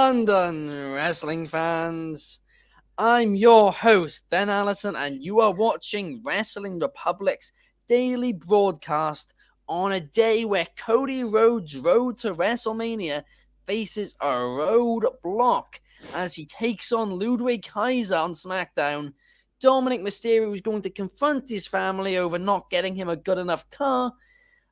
London, wrestling fans. I'm your host, Ben Allison, and you are watching Wrestling Republic's daily broadcast on a day where Cody Rhodes' road to WrestleMania faces a roadblock as he takes on Ludwig Kaiser on SmackDown. Dominic Mysterio is going to confront his family over not getting him a good enough car.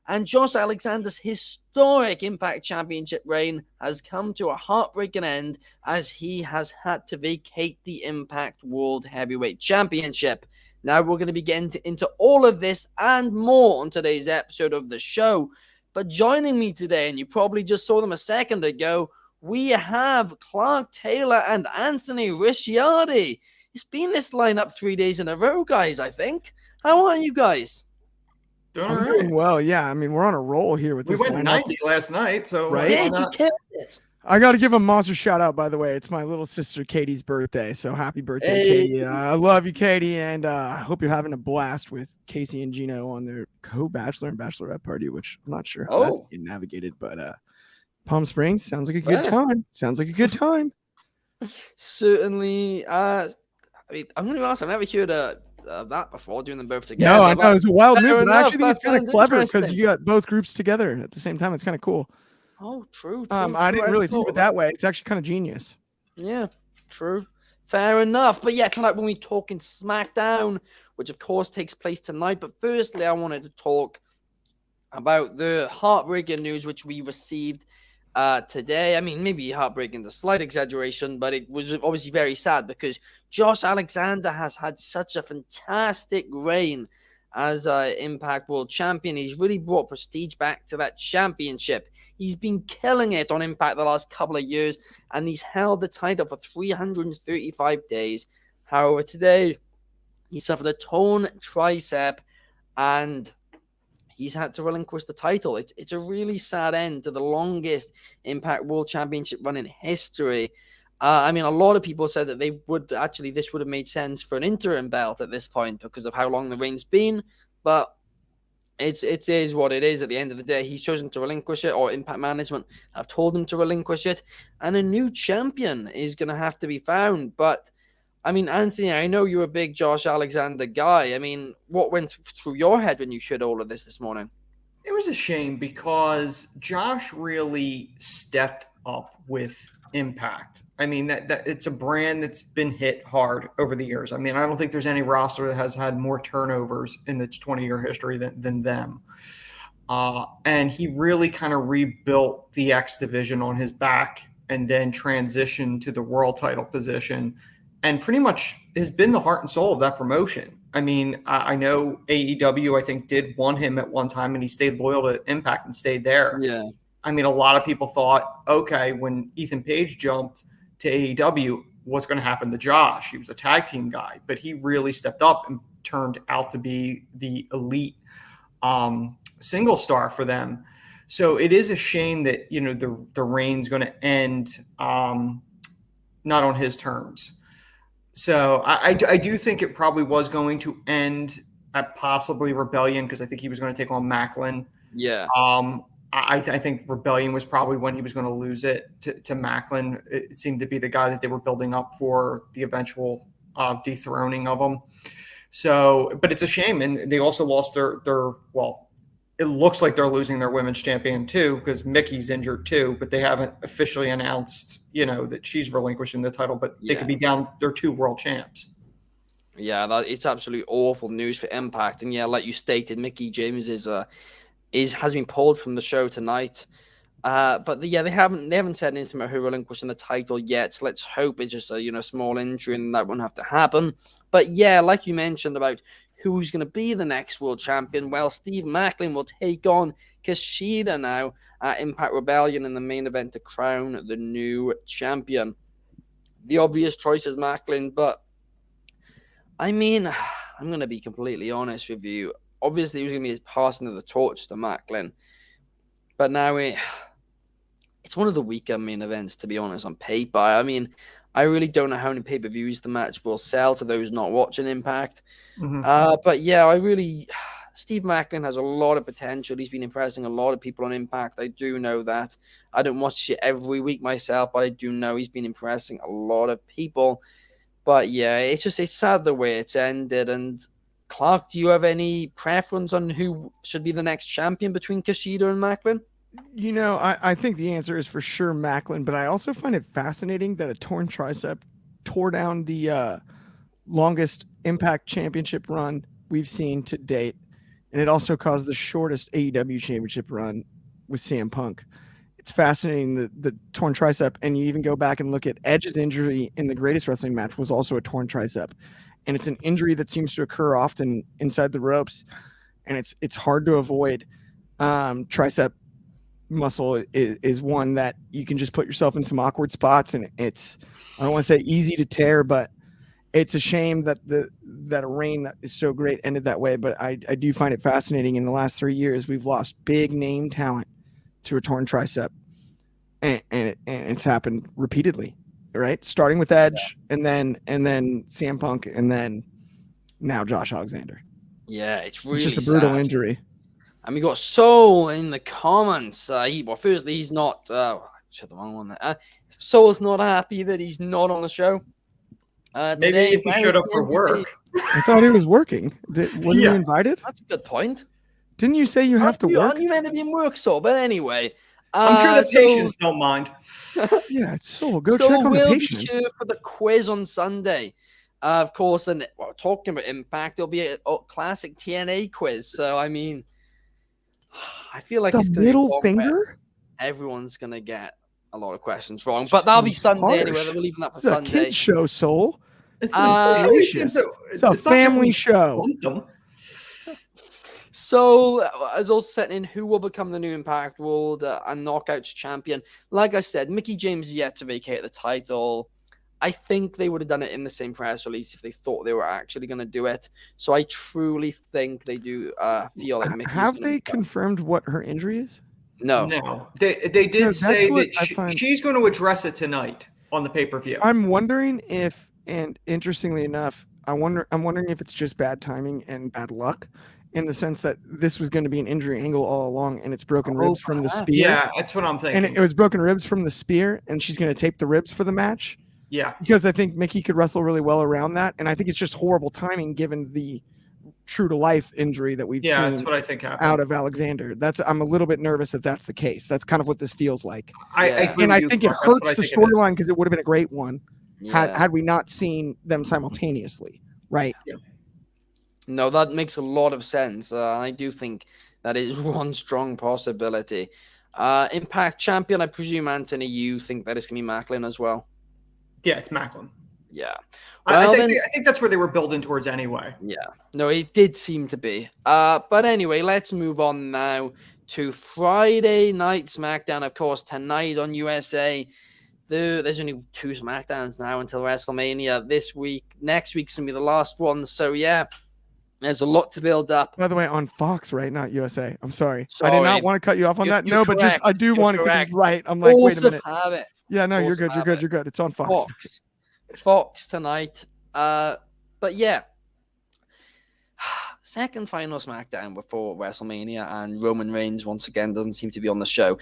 And Josh Alexander's historic Impact Championship reign has come to a heartbreaking end as he has had to vacate the Impact World Heavyweight Championship. Now we're going to be getting into all of this and more on today's episode of the show. But joining me today, and you probably just saw them a second ago, we have Clark Taylor and Anthony Ricciardi. It's been this lineup 3 days in a row, guys, I think. How are you guys? I'm doing well. Yeah, I mean, we're on a roll here with this. We went 90 last night, so right? Yeah, you killed it. I got to give a monster shout out, by the way. It's my little sister Katie's birthday, so happy birthday, Katie. I love you, Katie, and I hope you're having a blast with Casey and Gino on their co-bachelor and bachelorette party, which I'm not sure how that's being navigated, but Palm Springs sounds like a good time. Sounds like a good time. Certainly. I mean, I'm going to be honest, I've never heard that before, doing them both together. No, I know it's a wild move, but I actually think it's kind of clever because you got both groups together at the same time. It's kind of cool. Oh, true. I didn't really think of it that way. It's actually kind of genius. Yeah, true. Fair enough. But yeah, tonight when we talk in SmackDown, which of course takes place tonight. But firstly, I wanted to talk about the heartbreaking news which we received today. I mean, maybe heartbreaking is a slight exaggeration, but it was obviously very sad because Josh Alexander has had such a fantastic reign as Impact World Champion. He's really brought prestige back to that championship. He's been killing it on Impact the last couple of years, and he's held the title for 335 days. However, today he suffered a torn tricep, and he's had to relinquish the title. It's a really sad end to the longest Impact World Championship run in history. I mean, a lot of people said that this would have made sense for an interim belt at this point because of how long the reign's been. But it is what it is at the end of the day. He's chosen to relinquish it, or Impact Management have told him to relinquish it. And a new champion is going to have to be found. But I mean, Anthony, I know you're a big Josh Alexander guy. I mean, what went through your head when you heard all of this morning? It was a shame because Josh really stepped up with Impact. I mean, that it's a brand that's been hit hard over the years. I mean, I don't think there's any roster that has had more turnovers in its 20-year history than them. And he really kind of rebuilt the X division on his back and then transitioned to the world title position, and pretty much has been the heart and soul of that promotion. I mean, I know AEW, I think, did want him at one time, and he stayed loyal to Impact and stayed there. Yeah. I mean, a lot of people thought, okay, when Ethan Page jumped to AEW, what's going to happen to Josh? He was a tag team guy, but he really stepped up and turned out to be the elite single star for them. So it is a shame that, you know, the reign's going to end not on his terms. So I do think it probably was going to end at possibly Rebellion, because I think he was going to take on Macklin. Yeah. I think Rebellion was probably when he was going to lose it to Macklin. It seemed to be the guy that they were building up for the eventual dethroning of him. So, but it's a shame. And they also lost their it looks like they're losing their women's champion too, because Mickey's injured too, but they haven't officially announced, you know, that she's relinquishing the title, but they could be down their two world champs. Yeah, it's absolutely awful news for Impact. And yeah, like you stated, Mickey James has been pulled from the show tonight. But they haven't said anything about who relinquishing the title yet. So let's hope it's just a small injury and that won't have to happen. But yeah, like you mentioned about who's going to be the next world champion, well, Steve Macklin will take on Kushida now at Impact Rebellion in the main event to crown the new champion. The obvious choice is Macklin, but I mean, I'm going to be completely honest with you. Obviously, he was going to be passing of the torch to Macklin, but now it's one of the weaker main events, to be honest, on paper. I mean, I really don't know how many pay-per-views the match will sell to those not watching Impact. Mm-hmm. But yeah, Steve Macklin has a lot of potential. He's been impressing a lot of people on Impact. I do know that. I don't watch it every week myself, but I do know he's been impressing a lot of people. But yeah, it's sad the way it's ended. And Clark, do you have any preference on who should be the next champion between Kushida and Macklin? I think the answer is for sure Macklin, but I also find it fascinating that a torn tricep tore down the longest Impact Championship run we've seen to date, and it also caused the shortest AEW Championship run with CM Punk. It's fascinating, the torn tricep, and you even go back and look at Edge's injury in the Greatest Wrestling match was also a torn tricep, and it's an injury that seems to occur often inside the ropes, and it's hard to avoid. Tricep muscle is one that you can just put yourself in some awkward spots, and it's, I don't want to say easy to tear, but it's a shame that that a reign that is so great ended that way. But I do find it fascinating. In the last 3 years, we've lost big name talent to a torn tricep, and it's happened repeatedly, right? Starting with Edge, and then CM Punk, and then now Josh Alexander. Yeah, it's really It's just a brutal sad. injury. And we got Soul in the comments. Firstly, he's not. Shut the wrong one there. Soul's not happy that he's not on the show. Maybe Today, if he showed up for work. I thought he was working. Wasn't you invited? That's a good point. Didn't you say you have to work? You meant to be in work, Soul. But anyway, I'm sure the patients don't mind. Yeah, it's Soul. Go Soul check on the will be patient. here for the quiz on Sunday. Of course, and talking about Impact, there'll be a classic TNA quiz. So I mean, I feel like The it's gonna middle be one finger. where everyone's gonna get a lot of questions wrong, but that'll be Sunday anyway. We're leaving that for It's a Sunday. kids show, Soul. It's It's a family show. So, as also setting in who will become the new Impact World and Knockouts champion. Like I said, Mickie James is yet to vacate the title. I think they would have done it in the same press release if they thought they were actually going to do it. So I truly think they do feel like Mickey's Have they confirmed what her injury is? No. They did say that she's she's going to address it tonight on the pay-per-view. I'm wondering if, and interestingly enough, I'm wondering if it's just bad timing and bad luck, in the sense that this was going to be an injury angle all along, and it's broken ribs from the spear. Yeah, that's what I'm thinking. And it was broken ribs from the spear, and she's going to tape the ribs for the match. Yeah, because I think Mickie could wrestle really well around that, and I think it's just horrible timing given the true to life injury that we've seen. That's what I think happened out of Alexander. I'm a little bit nervous that that's the case. That's kind of what this feels like. I think it hurts the storyline because it would have been a great one had we not seen them simultaneously, right? Yeah. No, that makes a lot of sense. I do think that is one strong possibility. Impact champion, I presume, Anthony, you think that it's going to be Macklin as well? Yeah, it's Macklin. Yeah. Well, I think that's where they were building towards anyway. Yeah. No, it did seem to be. But anyway, let's move on now to Friday night SmackDown. Of course, tonight on USA. There's only 2 SmackDowns now until WrestleMania this week. Next week's going to be the last one. So, yeah, there's a lot to build up. By the way, on Fox, right? Not USA. I'm sorry. I did not want to cut you off on that. No, correct. But just I do want it to be right. I'm like, wait a minute. Have it. Yeah, no, you're good. You're good. You're good. It's on Fox. Fox tonight. But yeah. Second final SmackDown before WrestleMania, and Roman Reigns once again doesn't seem to be on the show.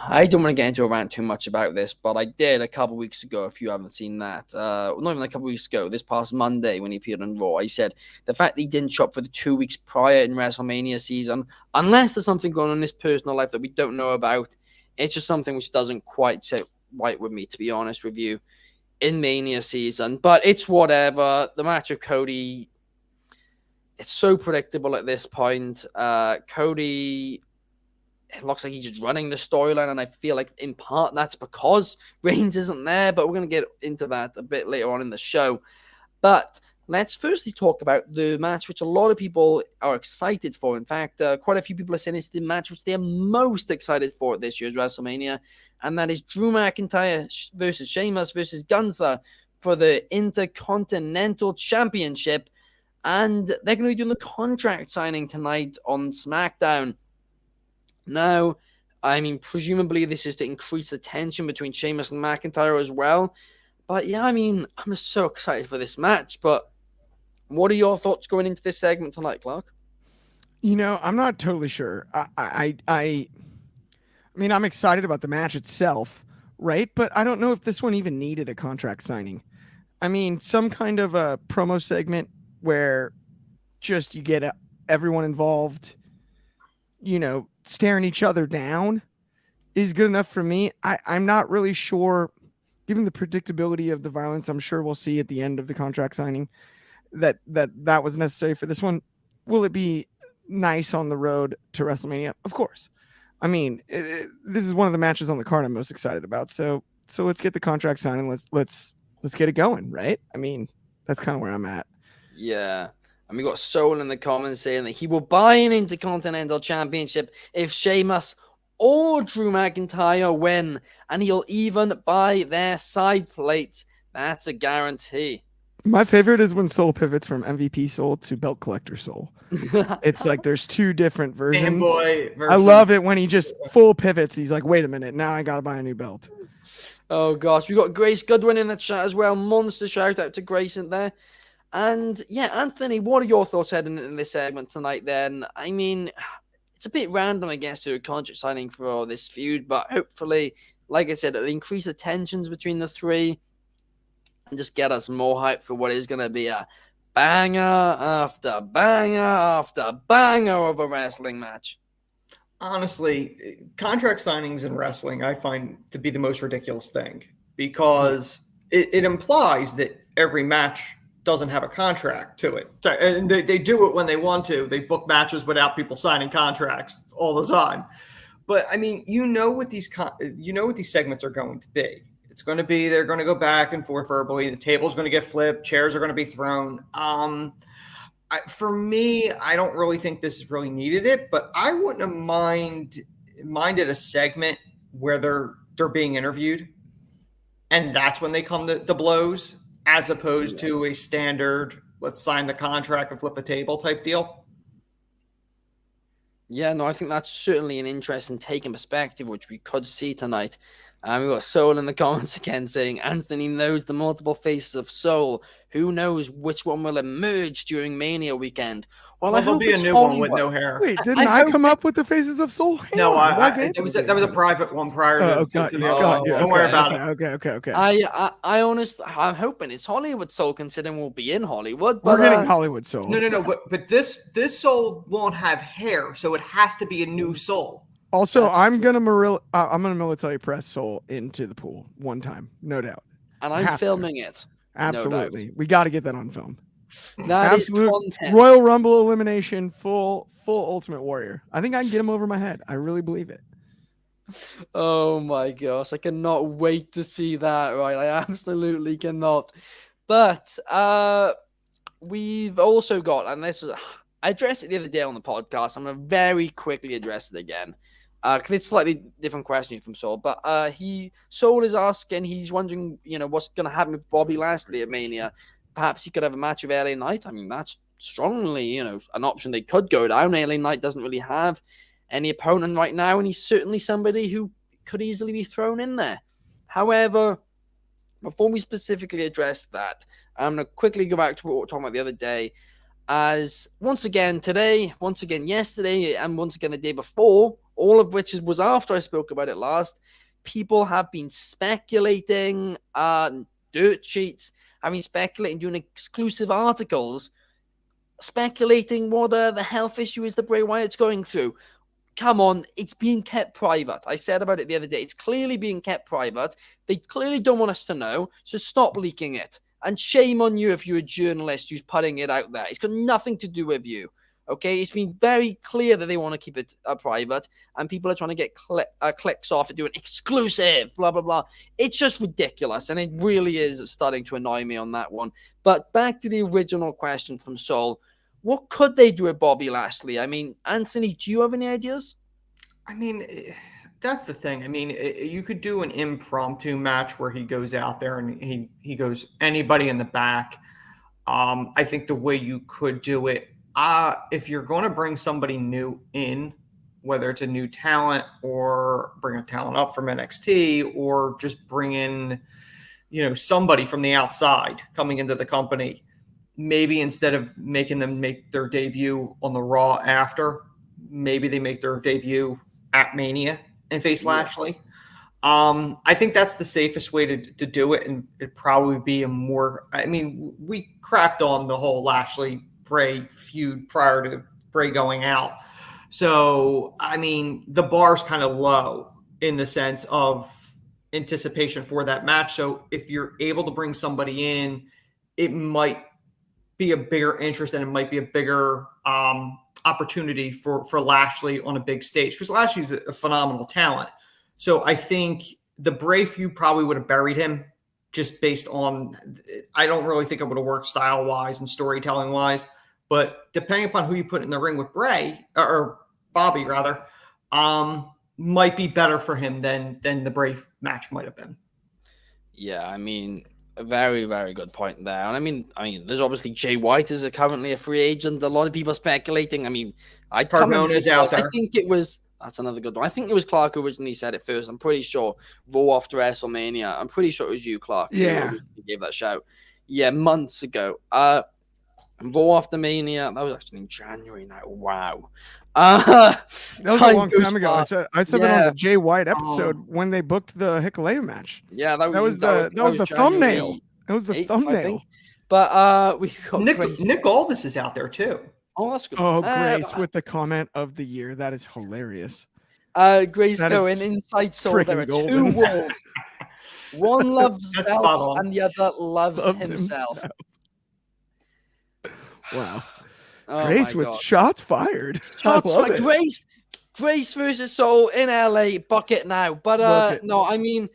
I don't want to get into a rant too much about this, but I did a couple weeks ago, if you haven't seen that. Not even a couple weeks ago, this past Monday when he appeared on Raw, I said the fact that he didn't shop for the 2 weeks prior in WrestleMania season, unless there's something going on in his personal life that we don't know about, it's just something which doesn't quite sit right with me, to be honest with you, in Mania season. But it's whatever. The match of Cody, it's so predictable at this point. Cody, it looks like he's just running the storyline, and I feel like in part that's because Reigns isn't there, but we're going to get into that a bit later on in the show. But let's firstly talk about the match which a lot of people are excited for. In fact, quite a few people are saying it's the match which they're most excited for at this year's WrestleMania, and that is Drew McIntyre versus Sheamus versus Gunther for the Intercontinental Championship, and they're going to be doing the contract signing tonight on SmackDown. Now, I mean, presumably this is to increase the tension between Sheamus and McIntyre as well. But yeah, I mean, I'm just so excited for this match. But What are your thoughts going into this segment tonight, Clark? I'm not totally sure. I mean, I'm excited about the match itself, right? But I don't know if this one even needed a contract signing. I mean, some kind of a promo segment where just you get everyone involved, staring each other down is good enough for me. I'm not really sure, given the predictability of the violence I'm sure we'll see at the end of the contract signing, that was necessary for this one. Will it be nice on the road to WrestleMania? Of course. I mean, this is one of the matches on the card I'm most excited about. So let's get the contract signed and let's get it going, right? I mean, that's kind of where I'm at. Yeah. And we got Soul in the comments saying that he will buy an Intercontinental Championship if Sheamus or Drew McIntyre win, and he'll even buy their side plates. That's a guarantee. My favorite is when Soul pivots from MVP Soul to Belt Collector Soul. It's like there's two different versions. I love it when he just full pivots. He's like, wait a minute, now I gotta buy a new belt. Oh gosh, we got Grace Goodwin in the chat as well. Monster shout out to Grace in there. And yeah, Anthony, what are your thoughts heading into this segment tonight then? I mean, it's a bit random, I guess, to a contract signing for this feud, but hopefully, like I said, it'll increase the tensions between the three and just get us more hype for what is going to be a banger after banger after banger of a wrestling match. Honestly, contract signings in wrestling I find to be the most ridiculous thing because it implies that every match doesn't have a contract to it. And they do it when they want to. They book matches without people signing contracts all the time. But I mean, what these segments are going to be. It's going to be they're going to go back and forth verbally. The table's going to get flipped. Chairs are going to be thrown. For me, I don't really think this really needed it, but I wouldn't have minded a segment where they're being interviewed, and that's when they come to the blows, as opposed to a standard let's sign the contract and flip a table type deal. Yeah, no, I think that's certainly an interesting take and perspective, which we could see tonight. We've got Soul in the comments again saying, Anthony knows the multiple faces of Soul. Who knows which one will emerge during Mania weekend? Well, I there'll hope be a new one with no hair. Wait, didn't I come up with the faces of Soul? No, that was a private one prior to don't worry about it. Okay. I'm hoping it's Hollywood Soul, considering we'll be in Hollywood. But, we're getting Hollywood Soul. No. But this Soul won't have hair, so it has to be a new Soul. Also, I'm gonna military press Soul into the pool one time, no doubt. And I'm filming it. Absolutely, we got to get that on film. That absolute is content. Royal Rumble elimination, full Ultimate Warrior. I think I can get him over my head. I really believe it. Oh my gosh, I cannot wait to see that. Right, I absolutely cannot. But we've also got, and this is, I addressed it the other day on the podcast. I'm gonna very quickly address it again. Because it's a slightly different question from Soul, but Soul is asking, he's wondering, what's going to happen with Bobby Lashley at Mania. Perhaps he could have a match with LA Knight. I mean, that's strongly, an option they could go down. LA Knight doesn't really have any opponent right now, and he's certainly somebody who could easily be thrown in there. However, before we specifically address that, I'm going to quickly go back to what we were talking about the other day. As once again today, once again yesterday, and once again the day before, all of which was after I spoke about it last, people have been speculating, dirt sheets, have been speculating, doing exclusive articles, speculating what the health issue is that Bray Wyatt's going through. Come on, it's being kept private. I said about it the other day. It's clearly being kept private. They clearly don't want us to know, so stop leaking it. And shame on you if you're a journalist who's putting it out there. It's got nothing to do with you. Okay, it's been very clear that they want to keep it private, and people are trying to get clicks off and doing exclusive, blah, blah, blah. It's just ridiculous, and it really is starting to annoy me on that one. But back to the original question from Soul. What could they do with Bobby Lashley? I mean, Anthony, do you have any ideas? I mean, that's the thing. I mean, you could do an impromptu match where he goes out there and he goes anybody in the back. I think the way you could do it, if you're going to bring somebody new in, whether it's a new talent or bring a talent up from NXT or just bring in, somebody from the outside coming into the company, maybe instead of making them make their debut on the Raw after, maybe they make their debut at Mania and face Lashley. I think that's the safest way to do it, and it'd probably be a more. I mean, we crapped on the whole Lashley Bray feud prior to Bray going out, so I mean the bar's kind of low in the sense of anticipation for that match. So if you're able to bring somebody in, it might be a bigger interest and it might be a bigger opportunity for Lashley on a big stage, because Lashley's a phenomenal talent. So I think the Bray feud probably would have buried him just based on, I don't really think it would have worked style-wise and storytelling-wise, but depending upon who you put in the ring with Bray, or Bobby rather, might be better for him than the Bray match might have been. Yeah, I mean, a very, very good point there. And I mean, there's obviously Jay White is currently a free agent. A lot of people are speculating. I mean, Carmona's out there. I think it was. That's another good one. I think it was Clark who originally said it first. I'm pretty sure Raw after WrestleMania. I'm pretty sure it was you, Clark. Yeah. Who gave that shout. Yeah, months ago. Raw after Mania. That was actually in January now. Wow. That was a long time ago. I said that on the Jay White episode when they booked the Hikuleo match. Yeah, that was the thumbnail. That was the 8th, thumbnail. But we got Nick Aldis is out there too. Oh, that's good. Oh, Grace with the comment of the year. That is hilarious. Grace going inside soul. There are golden. two wolves. One loves belts and the other loves himself. Wow. Oh, Grace with shots fired. Shots fired. Grace versus Soul in LA. Book it now. But no, I mean,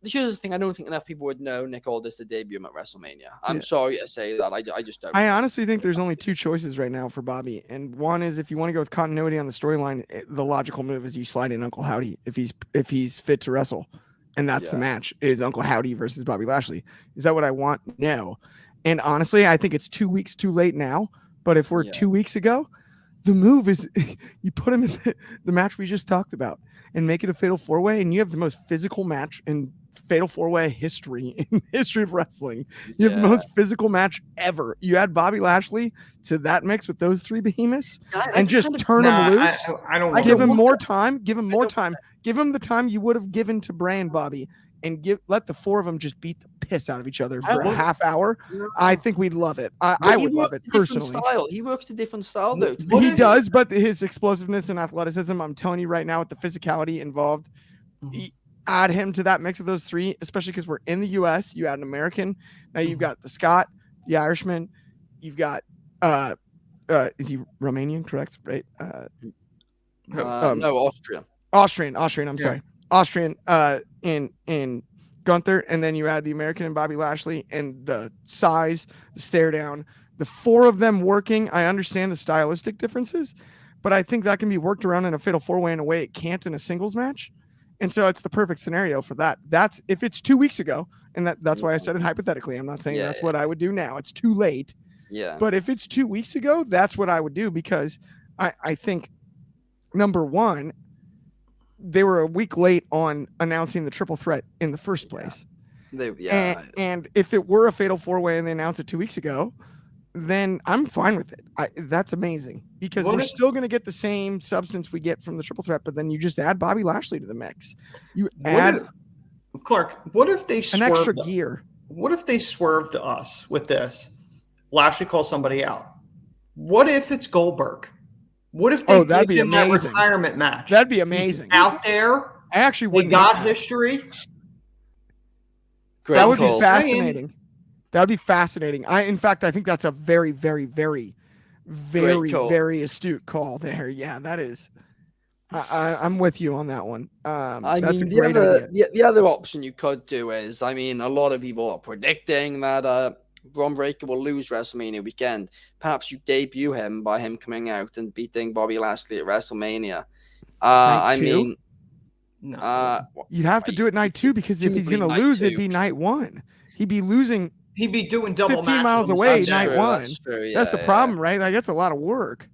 here's the thing. I don't think enough people would know Nick Aldis to debut him at WrestleMania. I'm sorry to say that. I just don't. I honestly think there's only two choices right now for Bobby. And one is, if you want to go with continuity on the storyline, the logical move is you slide in Uncle Howdy if he's fit to wrestle. And that's the match, is Uncle Howdy versus Bobby Lashley. Is that what I want? No. And honestly, I think it's 2 weeks too late now. But if we're 2 weeks ago, the move is you put him in the match we just talked about and make it a fatal four-way, and you have the most physical match in fatal four-way history in history of wrestling. You have the most physical match ever. You add Bobby Lashley to that mix with those three behemoths and just turn him loose. I don't give him more time. Give him more time. Give him the time you would have given to Bray and Bobby, and let the four of them just beat the piss out of each other for a half hour. I think we'd love it. I would love it personally. Style. He works a different style though. He does, but his explosiveness and athleticism, I'm telling you right now, with the physicality involved, add him to that mix of those three, especially because we're in the U.S. You add an American. Now you've got the Scot, the Irishman. You've got is he Romanian? Correct, right? No, Austrian. Austrian. I'm sorry. Austrian in Gunther, and then you add the American and Bobby Lashley, and the size, the stare down, the four of them working. I understand the stylistic differences, but I think that can be worked around in a fatal four-way in a way it can't in a singles match. And so it's the perfect scenario for that. That's if it's 2 weeks ago, and that's why I said it hypothetically. I'm not saying that's what I would do now. It's too late. Yeah. But if it's 2 weeks ago, that's what I would do, because I think, number one, they were a week late on announcing the triple threat in the first place. And if it were a fatal four-way and they announced it 2 weeks ago, then I'm fine with it. That's amazing, because we're still going to get the same substance we get from the triple threat, but then you just add Bobby Lashley to the mix. You add Clark. What if they an extra gear? What if they swerve to us with this? Lashley calls somebody out. What if it's Goldberg? What if they give him that retirement match? That'd be amazing. He's out there. I actually wouldn't. They got history. That would be fascinating. That would be fascinating. In fact, I think that's a very, very, very, very, very astute call there. Yeah, that is. I'm with you on that one. That's a great idea. The other option you could do is, a lot of people are predicting that Braun Breaker will lose WrestleMania weekend. Perhaps you debut him by him coming out and beating Bobby Lashley at WrestleMania. You'd have to do it night two, because if he's going to lose, it'd be night one. He'd be losing. He'd be doing double 15 miles away night one. That's the problem, right? Like, that's a lot of work.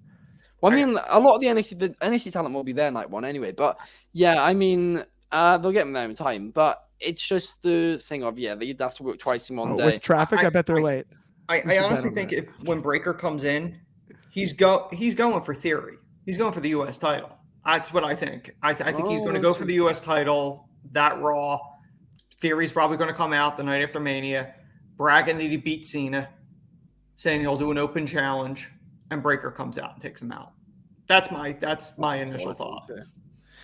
Well, a lot of the NXT talent will be there night one anyway. But yeah, they'll get them there in time. But it's just the thing of they'd have to work twice in one day. With traffic, I bet they're late. I honestly think when Breaker comes in, he's going for Theory. He's going for the U.S. title. That's what I think. I think he's going to go for the U.S. title. That Raw. Theory's probably going to come out the night after Mania, bragging that he beat Cena, saying he'll do an open challenge, and Breaker comes out and takes him out. That's my initial thought.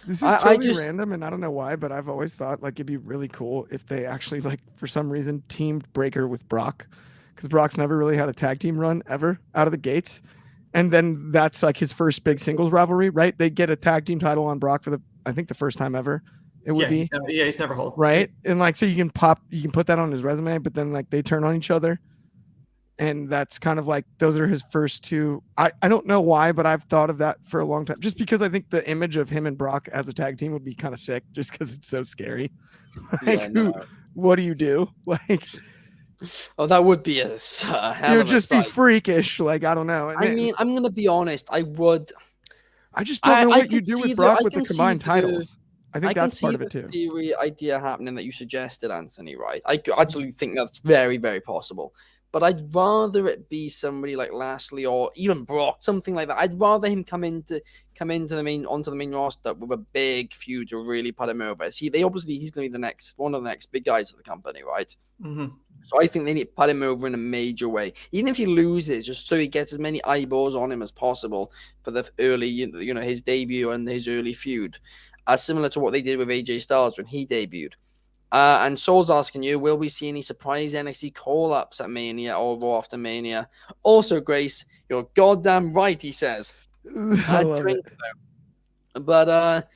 This is totally random, and I don't know why, but I've always thought like it'd be really cool if they actually like for some reason teamed Breaker with Brock, because Brock's never really had a tag team run ever out of the gates, and then that's like his first big singles rivalry, right? They get a tag team title on Brock for I think the first time ever. It would be he's never held right, and like so you can put that on his resume, but then like they turn on each other. And that's kind of like those are his first two. I don't know why, but I've thought of that for a long time. Just because I think the image of him and Brock as a tag team would be kind of sick, just because it's so scary. Like, what do you do? Like, oh, that would be a hell it would of just a be sight. freakish. Like, I don't know. I mean, I'm gonna be honest. I just don't know what you do with Brock with the combined titles. I think that's part of it too. I can see the theory idea happening that you suggested, Anthony. Right? I actually think that's very, very possible. But I'd rather it be somebody like Lashley or even Brock, something like that. I'd rather him come onto the main roster with a big feud to really put him over. He's going to be one of the next big guys of the company, right? Mm-hmm. So I think they need to put him over in a major way, even if he loses, just so he gets as many eyeballs on him as possible for the early, his debut and his early feud, similar to what they did with AJ Styles when he debuted. And Saul's asking you, will we see any surprise NXT call-ups at Mania or Raw after Mania? Also, Grace, you're goddamn right, he says. I love it. But,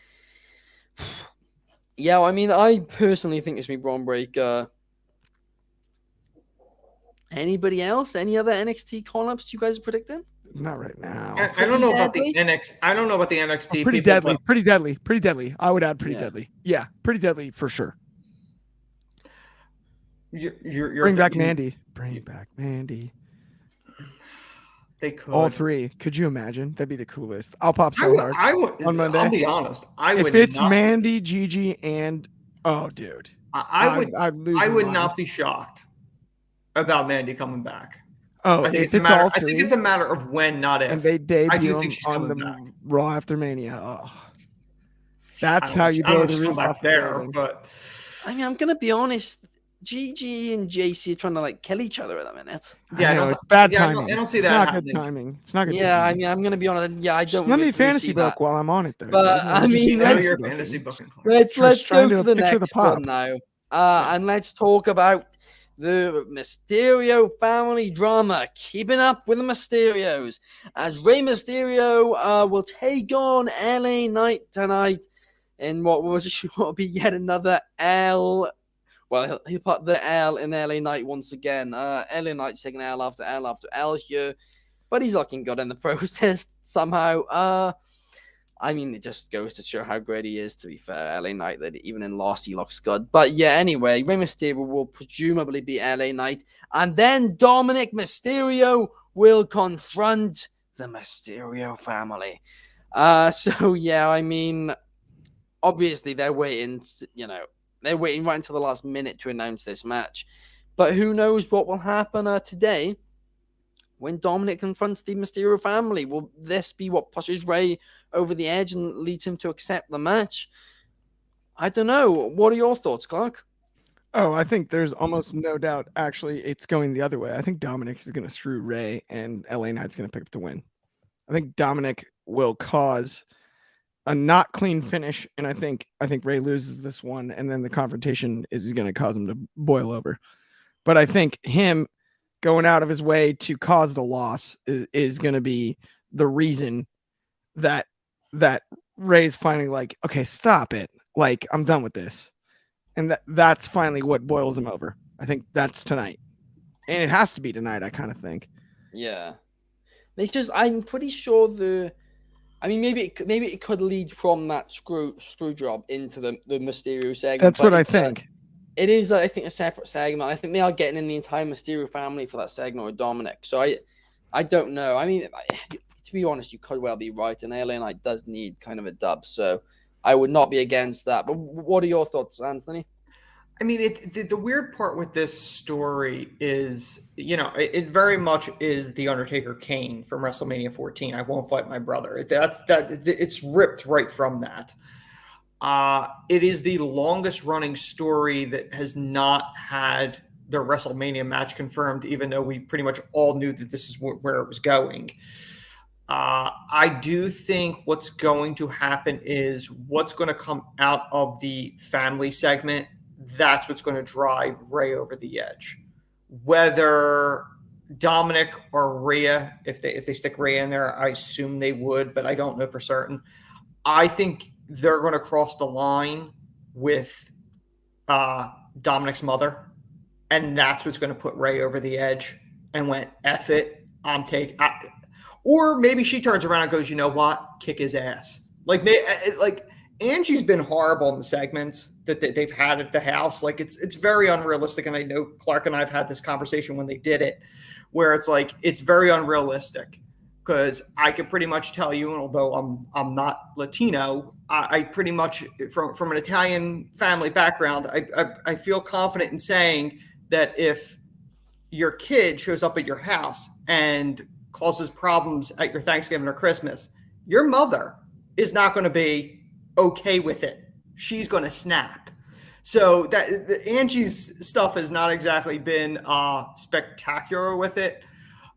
yeah, I mean, I personally think it's going to be Braun Breaker. Anybody else? Any other NXT call-ups you guys are predicting? Not right now. I don't know about the NXT. I don't know about the NXT. Pretty deadly. I would add pretty deadly. Yeah, pretty deadly for sure. You're Bring back Mandy. Bring back Mandy. They could. All three. Could you imagine? That'd be the coolest. I'll pop so hard. I would on Monday. I'll be honest. If it's Mandy, Gigi, and dude. I would not be shocked about Mandy coming back. Oh, I think it's a matter of when, not if. And they debut on the back. Raw after Mania. Oh. That's how you blow the roof off there. But I mean, I'm gonna be honest. Gigi and JC are trying to like kill each other at the minute. Yeah, it's bad timing. I don't see that. It's not good timing. It's not good. Yeah, timing. I mean, I'm gonna be honest. Yeah, I don't. Just let me fantasy book while I'm on it, though. But I mean, let's go to the next one now, and let's talk about the Mysterio family drama. Keeping up with the Mysterios, as Rey Mysterio will take on LA Knight tonight in what will be yet another L. Well, he'll put the L in LA Knight once again. LA Knight's taking L after L after L here, but he's looking good in the process somehow. I mean, it just goes to show how great he is, to be fair. LA Knight, that even in Lost, he looks good. But yeah, anyway, Rey Mysterio will presumably be LA Knight, and then Dominic Mysterio will confront the Mysterio family. So yeah, I mean, obviously they're waiting, They're waiting right until the last minute to announce this match. But who knows what will happen today when Dominic confronts the Mysterio family? Will this be what pushes Rey over the edge and leads him to accept the match? I don't know. What are your thoughts, Clark? Oh, I think there's almost no doubt, actually, it's going the other way. I think Dominic is going to screw Rey, and LA Knight's going to pick up the win. I think Dominic will cause a not clean finish, and I think Rey loses this one, and then the confrontation is going to cause him to boil over. But I think him going out of his way to cause the loss is going to be the reason that Rey's finally like, okay, stop it. Like, I'm done with this. And that's finally what boils him over. I think that's tonight. And it has to be tonight, I kind of think. Yeah. It's just, I'm pretty sure maybe it could lead from that screw job into the Mysterio segment. That's what I think. It is, I think, a separate segment. I think they are getting in the entire Mysterio family for that segment with Dominic. So I don't know. I mean, to be honest, you could well be right. And LA Knight does need kind of a dub. So I would not be against that. But what are your thoughts, Anthony? I mean, the weird part with this story is, it very much is the Undertaker Kane from WrestleMania 14. I won't fight my brother. It's ripped right from that. It is the longest running story that has not had the WrestleMania match confirmed, even though we pretty much all knew that this is where it was going. I do think what's going to happen is what's going to come out of the family segment. That's what's going to drive Ray over the edge. Whether Dominic or Rhea, if they stick Rhea in there, I assume they would, but I don't know for certain. I think they're going to cross the line with Dominic's mother, and that's what's going to put Ray over the edge and went, F it, or maybe she turns around and goes, you know what, kick his ass. Like Angie's been horrible in the segments that they've had at the house. Like it's very unrealistic, and I know Clark and I have had this conversation when they did it, where it's like it's very unrealistic. Because I could pretty much tell you, and although I'm not Latino, I pretty much from an Italian family background, I feel confident in saying that if your kid shows up at your house and causes problems at your Thanksgiving or Christmas, your mother is not going to be okay with it. She's going to snap. So Angie's stuff has not exactly been spectacular with it.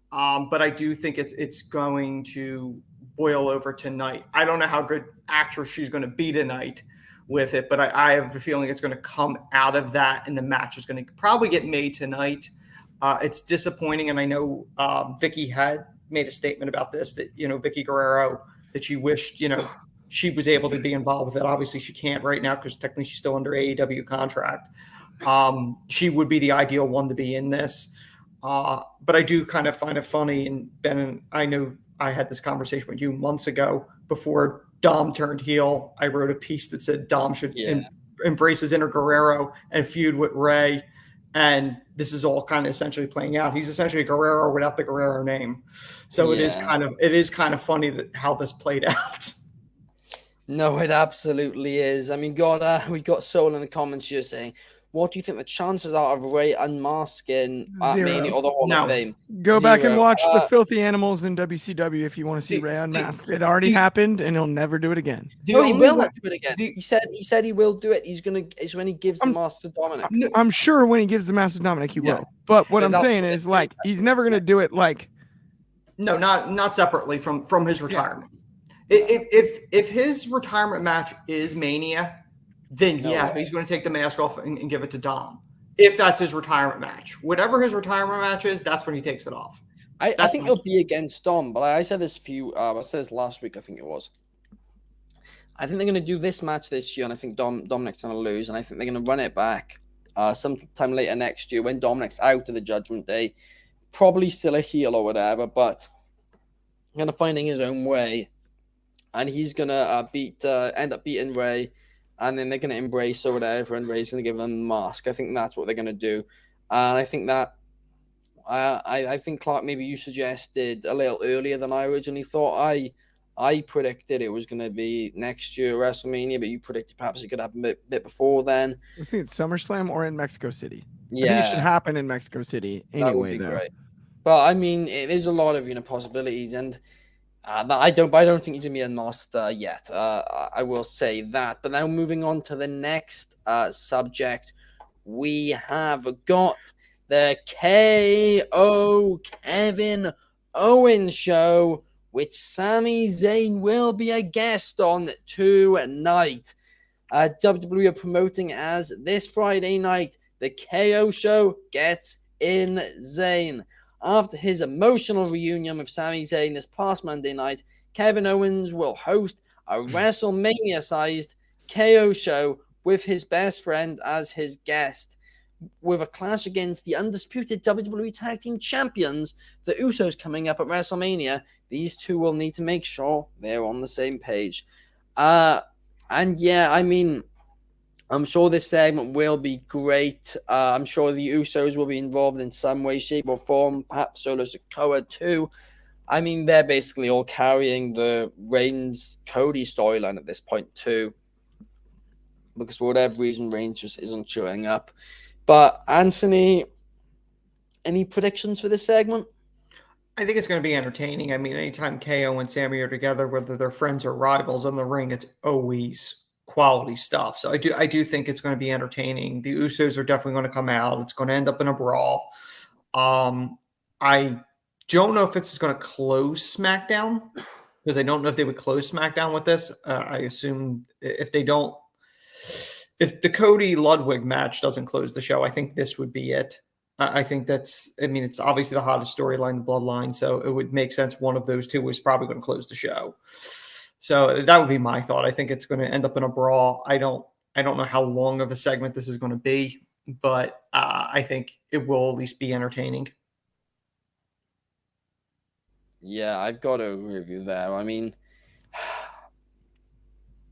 But I do think it's going to boil over tonight. I don't know how good actress she's going to be tonight with it, but I have a feeling it's going to come out of that, and the match is going to probably get made tonight. It's disappointing, and I know Vicky had made a statement about this, that, Vicky Guerrero, that she wished, she was able to be involved with it. Obviously, she can't right now because technically she's still under AEW contract. She would be the ideal one to be in this. But I do kind of find it funny, and Ben, and I know I had this conversation with you months ago before Dom turned heel. I wrote a piece that said Dom should embrace his inner Guerrero and feud with Ray. And this is all kind of essentially playing out. He's essentially a Guerrero without the Guerrero name. So it is kind of funny how this played out. No, it absolutely is. I mean, we got Soul in the comments here saying, what do you think the chances are of Ray unmasking Mania or the Hall of Fame? Go back and watch the Filthy Animals in WCW if you want to see Ray unmasked. It already happened, and he'll never do it again. No, he will do it again. He said he will do it. It's when he gives the mask to Dominic. I'm sure when he gives the mask to Dominic, he will. But what I'm saying is, like, he's never going to do it like. No, not separately from his retirement. Yeah. If his retirement match is Mania, then he's going to take the mask off and give it to Dom. If that's his retirement match, whatever his retirement match is, that's when he takes it off. I think it'll be against Dom, but I said this I said this last week, I think it was. I think they're going to do this match this year, and I think Dominic's going to lose, and I think they're going to run it back sometime later next year when Dominic's out of the Judgment Day, probably still a heel or whatever, but kind of finding his own way, and he's going to end up beating Ray. And then they're going to embrace or whatever, and Ray's going to give them the mask. I think that's what they're going to do. And I think that, I think, Clark, maybe you suggested a little earlier than I originally thought. I predicted it was going to be next year WrestleMania, but you predicted perhaps it could happen a bit before then. I think it's SummerSlam or in Mexico City. Yeah. I think it should happen in Mexico City anyway, that would be though. Great. But, I mean, there's a lot of, possibilities, and I don't think he's going to be unmasked yet. I will say that. But now moving on to the next subject, we have got the KO Kevin Owens show, which Sami Zayn will be a guest on tonight. WWE are promoting as this Friday night, the KO show gets insane. After his emotional reunion with Sami Zayn this past Monday night, Kevin Owens will host a WrestleMania-sized KO show with his best friend as his guest. With a clash against the undisputed WWE Tag Team Champions, the Usos, coming up at WrestleMania, these two will need to make sure they're on the same page. I'm sure this segment will be great. I'm sure the Usos will be involved in some way, shape, or form. Perhaps Solo Sikoa too. I mean, they're basically all carrying the Reigns-Cody storyline at this point too. because for whatever reason, Reigns just isn't showing up. But Anthony, any predictions for this segment? I think it's going to be entertaining. I mean, anytime KO and Sammy are together, whether they're friends or rivals in the ring, it's always quality stuff. So I do think it's going to be entertaining. The Usos are definitely going to come out. It's going to end up in a brawl. I don't know if it's going to close SmackDown, because I don't know if they would close SmackDown with this. I assume if they don't, if the Cody Ludwig match doesn't close the show, I think this would be it. I think it's obviously the hottest storyline, the Bloodline, so it would make sense one of those two was probably going to close the show. So that would be my thought. I think it's going to end up in a brawl. I don't know how long of a segment this is going to be, but I think it will at least be entertaining. Yeah, I've got to agree with you there. I mean,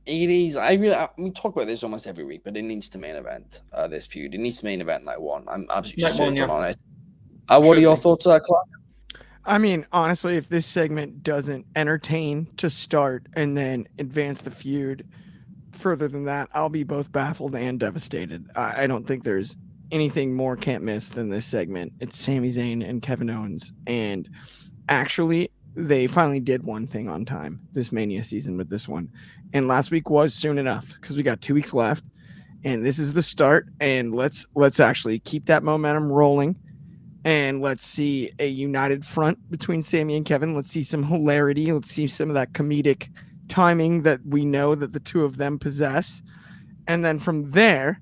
it is. We talk about this almost every week, but it needs to main event this feud. It needs to main event night one. I'm absolutely certain on it. What are your thoughts, Clark? I mean, honestly, if this segment doesn't entertain to start and then advance the feud further than that, I'll be both baffled and devastated. I don't think there's anything more can't miss than this segment. It's Sami Zayn and Kevin Owens, and actually, they finally did one thing on time this Mania season with this one. And last week was soon enough because we got 2 weeks left and this is the start. And let's actually keep that momentum rolling. And let's see a united front between Sami and Kevin. Let's see some hilarity. Let's see some of that comedic timing that we know that the two of them possess. And then from there,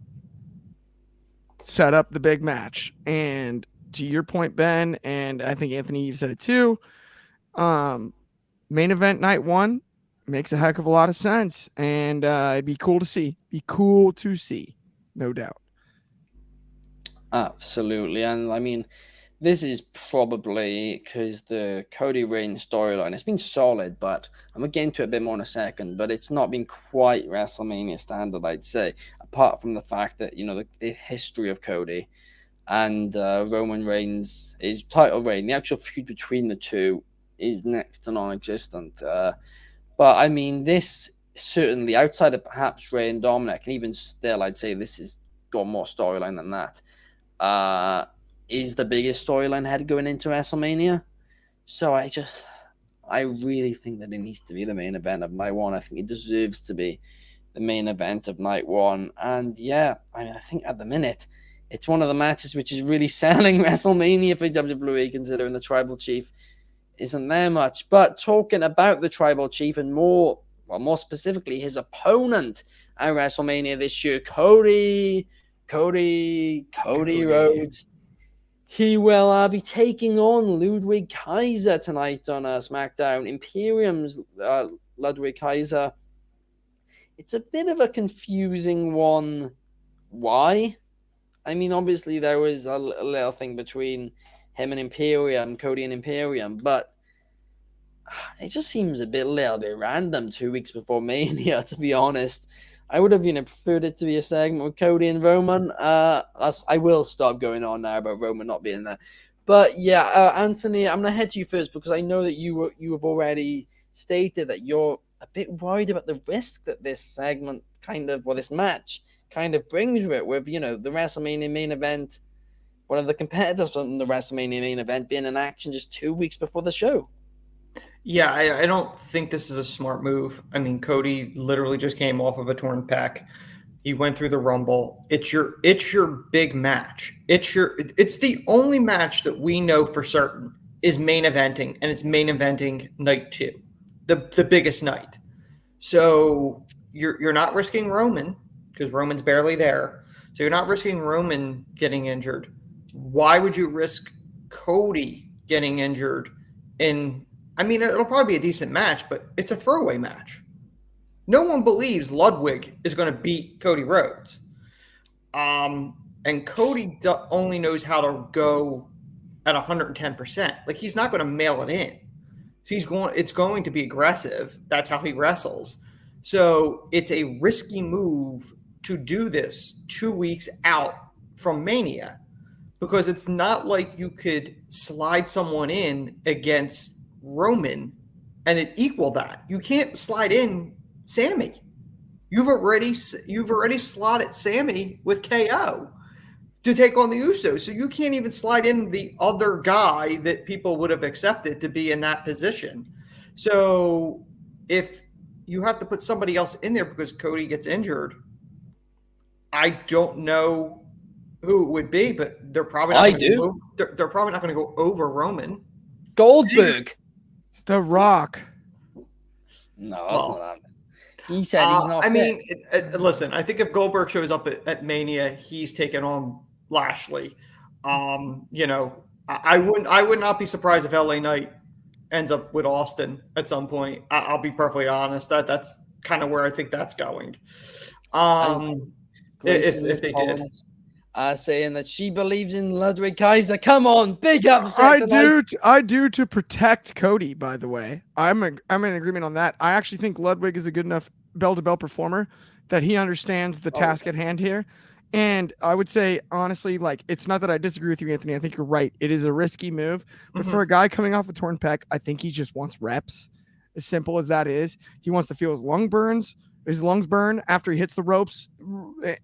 set up the big match. And to your point, Ben, and I think Anthony, you've said it too, main event night one makes a heck of a lot of sense, and it'd be cool to see. No doubt. Absolutely. And I mean, this is probably because the Cody Reigns storyline, it's been solid, but I'm going to get into it a bit more in a second, but it's not been quite WrestleMania standard, I'd say, apart from the fact that, the history of Cody and Roman Reigns, his title reign, the actual feud between the two is next to non-existent. But I mean, this certainly, outside of perhaps Rey and Dominic, and even still, I'd say this has got more storyline than that, is the biggest storyline head going into WrestleMania. So I really think that it needs to be the main event of night one. I think it deserves to be the main event of night one. And yeah, I think at the minute, it's one of the matches which is really selling WrestleMania for WWE, considering the Tribal Chief isn't there much. But talking about the Tribal Chief and more specifically his opponent at WrestleMania this year, Cody Rhodes. He will be taking on Ludwig Kaiser tonight on SmackDown. Imperium's Ludwig Kaiser. It's a bit of a confusing one. Why? I mean, obviously there was a little thing between him and Imperium, Cody and Imperium, but it just seems a little bit random 2 weeks before Mania, to be honest. I would have preferred it to be a segment with Cody and Roman. I will stop going on now about Roman not being there. But yeah, Anthony, I'm going to head to you first because I know that you have already stated that you're a bit worried about the risk that this segment this match kind of brings with it, with, the WrestleMania main event, one of the competitors from the WrestleMania main event being in action just 2 weeks before the show. Yeah, I don't think this is a smart move. I mean, Cody literally just came off of a torn pec. He went through the Rumble. It's your big match. It's the only match that we know for certain is main eventing, and it's main eventing night two, the biggest night. So you're not risking Roman because Roman's barely there. So you're not risking Roman getting injured. Why would you risk Cody getting injured? It'll probably be a decent match, but it's a throwaway match. No one believes Ludwig is going to beat Cody Rhodes. And Cody only knows how to go at 110%. Like, he's not going to mail it in. So it's going to be aggressive. That's how he wrestles. So it's a risky move to do this 2 weeks out from Mania, because it's not like you could slide someone in against Roman and it equal that. You can't slide in Sammy. You've already slotted Sammy with KO to take on the Usos, so you can't even slide in the other guy that people would have accepted to be in that position. So if you have to put somebody else in there because Cody gets injured, I don't know who it would be, but they're probably not. They're probably not going to go over Roman. Goldberg. The Rock. No, that's not happening. He said he's not. I mean, listen. I think if Goldberg shows up at Mania, he's taking on Lashley. You know, I would not be surprised if LA Knight ends up with Austin at some point. I'll be perfectly honest. That's kind of where I think that's going. If they did. Saying that she believes in Ludwig Kaiser. Come on, big upset tonight. I do to protect Cody, by the way. I'm in agreement on that. I actually think Ludwig is a good enough bell-to-bell performer that he understands the task at hand here. And I would say, honestly, like, it's not that I disagree with you, Anthony. I think you're right. It is a risky move. But for a guy coming off a torn pec, I think he just wants reps. As simple as that is. He wants to feel his lungs burn after he hits the ropes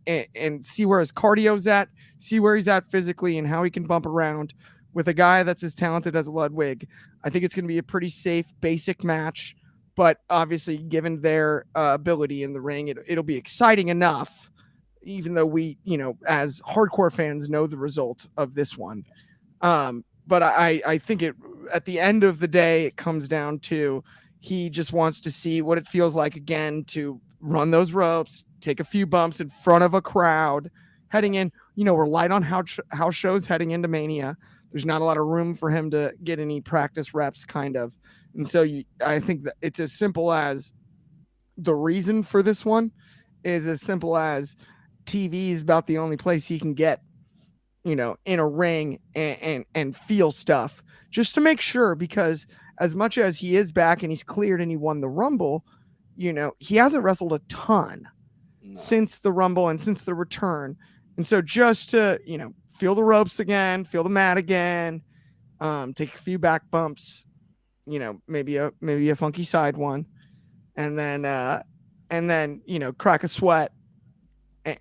and see where his cardio's at, see where he's at physically and how he can bump around with a guy that's as talented as Ludwig. I think it's going to be a pretty safe, basic match, but obviously given their ability in the ring, it'll be exciting enough, even though we, as hardcore fans know the result of this one. But I think at the end of the day, it comes down to he just wants to see what it feels like again to run those ropes, take a few bumps in front of a crowd heading in. We're light on house shows heading into Mania. There's not a lot of room for him to get any practice reps, kind of. And so I think that it's as simple as the reason for this one is as simple as TV is about the only place he can get, in a ring and feel stuff just to make sure, because as much as he is back and he's cleared and he won the Rumble, he hasn't wrestled a ton since the Rumble and since the return. And so just to, feel the ropes again, feel the mat again, take a few back bumps, maybe a funky side one, and then, crack a sweat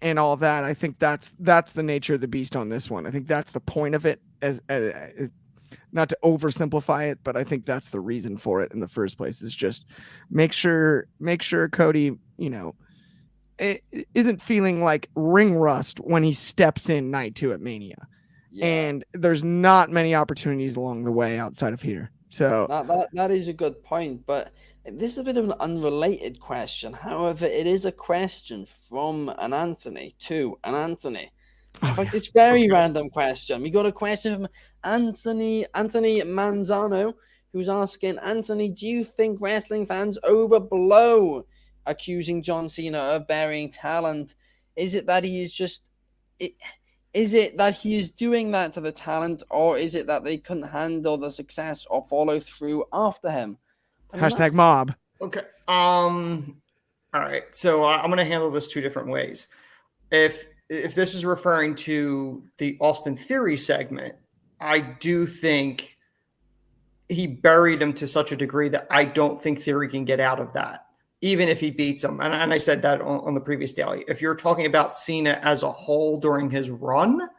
and all that. I think that's the nature of the beast on this one. I think that's the point of it, as not to oversimplify it, but I think that's the reason for it in the first place, is just make sure Cody, it isn't feeling like ring rust when he steps in night 2 at Mania. Yeah. And there's not many opportunities along the way outside of here. So that is a good point, but this is a bit of an unrelated question. However, it is a question from an Anthony to an Anthony. In fact, it's very random question. We got a question from Anthony Manzano, who's asking, Anthony, do you think wrestling fans overblow accusing John Cena of burying talent? Is it that he is doing that to the talent, or is it that they couldn't handle the success or follow through after him? Hashtag mob. Okay. All right. So I'm going to handle this 2 different ways. If this is referring to the Austin Theory segment, I do think he buried him to such a degree that I don't think Theory can get out of that, even if he beats him. And I said that on the previous daily. If you're talking about Cena as a whole during his run,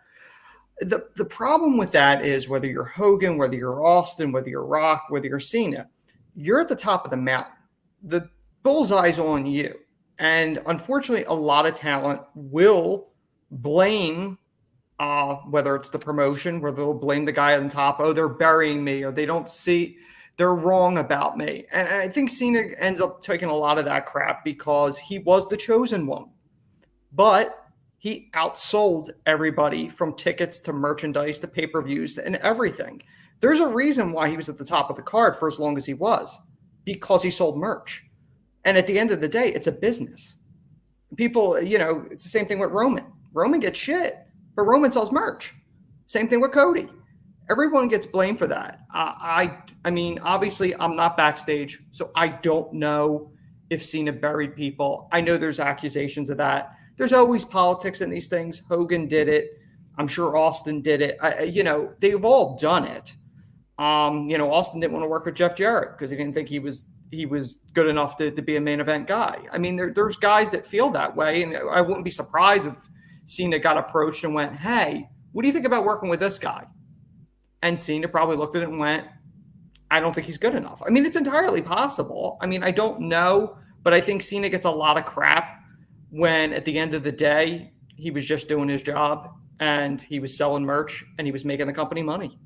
the problem with that is whether you're Hogan, whether you're Austin, whether you're Rock, whether you're Cena, you're at the top of the mountain. The bullseye's on you. And unfortunately, a lot of talent will blame, whether it's the promotion, where they'll blame the guy on top. Oh, they're burying me, or they don't see, they're wrong about me. And I think Cena ends up taking a lot of that crap because he was the chosen one. But he outsold everybody, from tickets to merchandise to pay-per-views and everything. There's a reason why he was at the top of the card for as long as he was, because he sold merch. And at the end of the day, it's a business. People, it's the same thing with Roman. Roman gets shit, but Roman sells merch. Same thing with Cody. Everyone gets blamed for that. I mean, obviously, I'm not backstage, so I don't know if Cena buried people. I know there's accusations of that. There's always politics in these things. Hogan did it. I'm sure Austin did it. They've all done it. Austin didn't want to work with Jeff Jarrett because he didn't think he was he was good enough to be a main event guy. I mean, there's guys that feel that way, and I wouldn't be surprised if Cena got approached and went, "Hey, what do you think about working with this guy?" And Cena probably looked at it and went, "I don't think he's good enough." I mean, it's entirely possible. I mean, I don't know, but I think Cena gets a lot of crap when at the end of the day, he was just doing his job and he was selling merch and he was making the company money.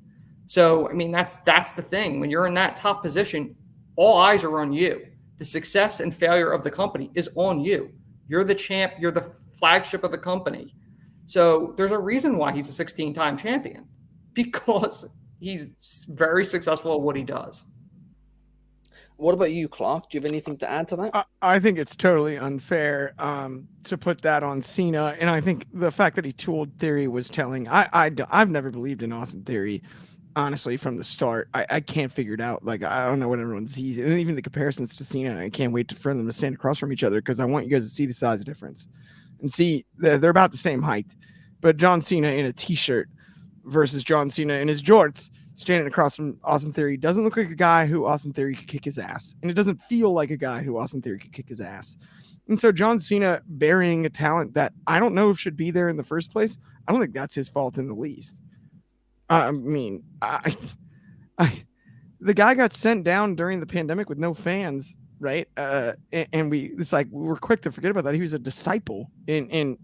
So, I mean, that's the thing. When you're in that top position, all eyes are on you. The success and failure of the company is on you. You're the champ. You're the flagship of the company. So there's a reason why he's a 16-time champion, because he's very successful at what he does. What about you, Clark? Do you have anything to add to that? I think it's totally unfair to put that on Cena, and I think the fact that he tooled Theory was telling. I've never believed in Austin Theory, honestly, from the start. I can't figure it out. Like, I don't know what everyone sees, and even the comparisons to Cena. I can't wait for them to stand across from each other, because I want you guys to see the size difference and see they're about the same height. But John Cena in a t-shirt versus John Cena in his jorts standing across from Austin Theory doesn't look like a guy who Austin Theory could kick his ass. And it doesn't feel like a guy who Austin Theory could kick his ass. And so John Cena burying a talent that I don't know if should be there in the first place, I don't think that's his fault in the least. I mean, the guy got sent down during the pandemic with no fans, right? And we're quick to forget about that. He was a disciple in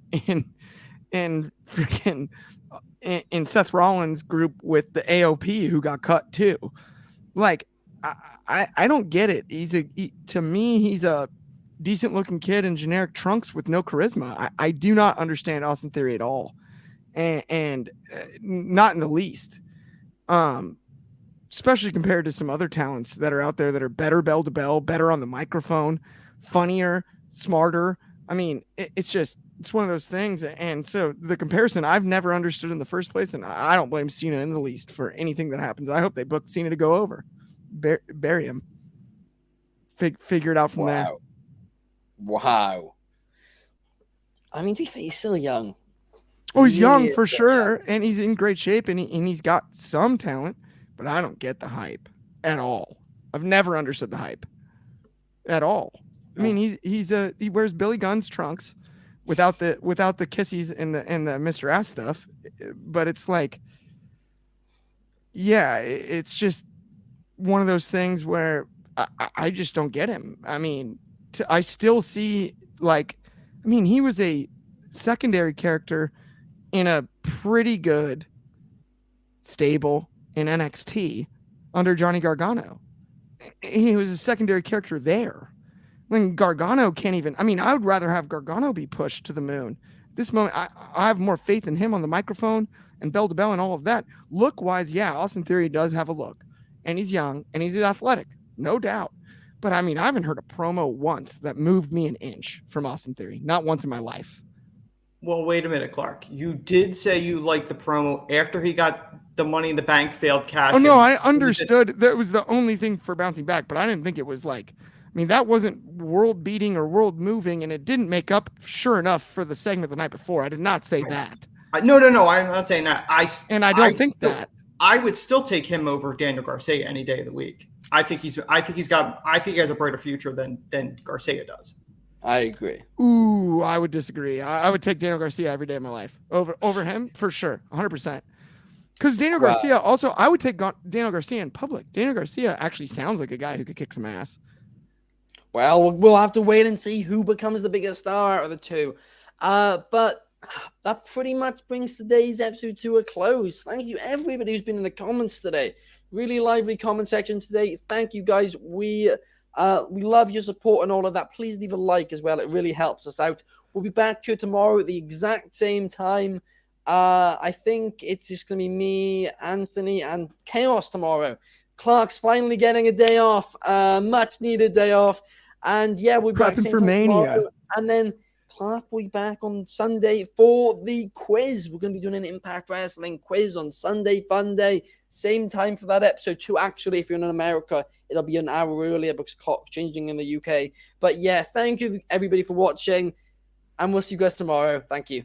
freaking in Seth Rollins' group with the AOP, who got cut too. Like, I don't get it. To me, he's a decent looking kid in generic trunks with no charisma. I do not understand Austin Theory at all, and not in the least. Especially compared to some other talents that are out there that are better bell to bell, better on the microphone, funnier, smarter. I mean, it's one of those things. And so the comparison I've never understood in the first place, and I don't blame Cena in the least for anything that happens. I hope they book Cena to go over, bury him, figure it out from there. Wow. I mean, to be fair, he's still young. Oh, he's young for sure, and he's in great shape, and he's got some talent, but I don't get the hype at all. I've never understood the hype at all. I mean, he wears Billy Gunn's trunks without the kissies and the Mr. Ass stuff, but it's like, yeah, it's just one of those things where I just don't get him. I mean, I still see, like, I mean, he was a secondary character in a pretty good stable in NXT under Johnny Gargano. He was a secondary character there. When Gargano can't even, I mean, I would rather have Gargano be pushed to the moon. This moment, I have more faith in him on the microphone and bell to bell and all of that. Look wise, yeah, Austin Theory does have a look, and he's young and he's athletic, no doubt. But I mean, I haven't heard a promo once that moved me an inch from Austin Theory. Not once in my life. Well, wait a minute, Clark. You did say you liked the promo after he got the Money in the Bank failed cash. Oh, no, I understood that was the only thing for bouncing back, but I didn't think it was like, I mean, that wasn't world beating or world moving, and it didn't make up, sure enough, for the segment the night before. I did not say that. No, I'm not saying that. I don't think that. I would still take him over Daniel Garcia any day of the week. I think he has a brighter future than Garcia does. I agree. Ooh, I would disagree. I would take Daniel Garcia every day of my life over him for sure, 100%. Because Daniel Garcia also, I would take Daniel Garcia in public. Daniel Garcia actually sounds like a guy who could kick some ass. Well, we'll have to wait and see who becomes the biggest star out of the two. But that pretty much brings today's episode to a close. Thank you, everybody who's been in the comments today. Really lively comment section today. Thank you, guys. We love your support and all of that. Please leave a like as well. It really helps us out. We'll be back to you tomorrow at the exact same time. I think it's just going to be me, Anthony, and Chaos tomorrow. Clark's finally getting a day off, much needed day off. And yeah, we'll be back for Mania. Tomorrow. And then Clark will be back on Sunday for the quiz. We're going to be doing an Impact Wrestling quiz on Sunday, fun day. Same time for that episode too. Actually, if you're in America, it'll be an hour earlier because clock's changing in the UK. But yeah, thank you everybody for watching. And we'll see you guys tomorrow. Thank you.